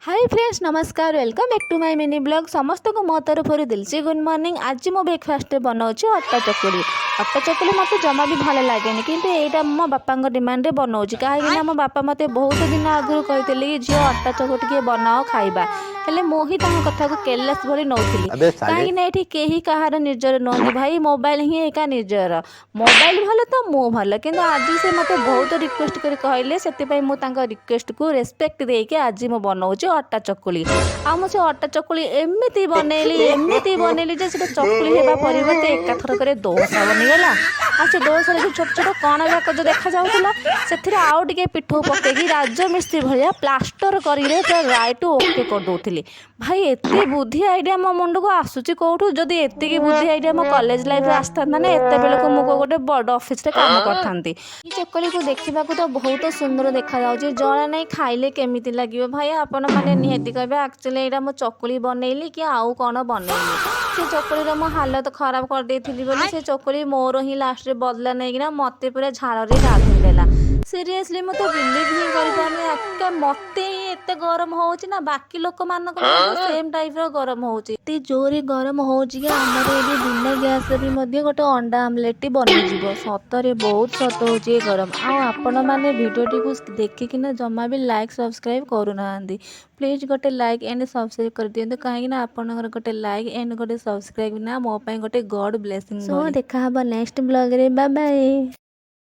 हाय friends नमस्कार welcome back to my mini blog समस्त को मो तरफ दिल से गुड मॉर्निंग। आज मो ब्रेकफास्ट बनाऊँ अटा चकुली। अटा चकुली मत जमा भी भल लगे कि यहाँ मो बापा डिमांड बनाऊँ कहीं मो बापा मत बहुत दिन आगुरी कहते कि झील अटा चकुटी बनाओ खाइबा हेले मो ही कथा को केयरलेस भली नौली कहीं ये कहीं कहार निजर नुहति भाई मोबाइल ही एका निजर मोबाइल भल तो मु भल कि आज से मत बहुत रिक्वेस्ट कर कहले से रिक्वेस्ट को रेस्पेक्ट देके आज मु बनाऊँ अटा चकुली। आम से अटा चकुली एमती बनैली जे से चकुली होगा परिवर्ते एकाथरक दोसा बनीगला आ से दोसर जो छोट छोट कण जाक जो देखा जाऊला से आउ टे पिठो पकईकि राजमिस्त्री भाया प्लास्टर करे राइट ओके कर दौली। भाई एते बुद्धि आइडिया मो मुंड को आसूची कौटू जदि एतिकी बुद्धि आइडिया मो कॉलेज लाइफ आसता ना एत बेल को मुझे गोटे बड़ ऑफिस रे काम करथांती। चकुली को देखा तो बहुत सुंदर देखा जाउची जना नहीं खाइले केमिति लागियो भाई आपण माने निहाती कहबे एक्चुअली एटा मो चकुली बनैली कि आउ कौन बनैली से चकुलीर मो हालत खराब कर देथिली बोली से चकुली मोर ही लास्ट रे बदला नहीं ना मते पूरा झाड़ रे गाधेई देला। सीरियसली मत बिलीव ही कर मत एत गरम होची ना बाकी लोक मान सेम टाइप रो गरम होची जोरे गरम होची कि आमर ये बिना गैस रे भी गोटे अंडा आमलेट बनी जीवो सतरे बहुत सत होची गरम। आपण मैंने भिडियोटी को देखिकिना जमा भी लाइक सब्सक्राइब करूना प्लीज गोटे लाइक एंड सब्सक्राइब कर दियंतु कहीं आपनकर गोटे लाइक एंड गोटे सब्सक्राइब ना मो गोटे गॉड ब्लेसिंग। सो देखा नेक्स्ट ब्लॉग रे बाय बाय।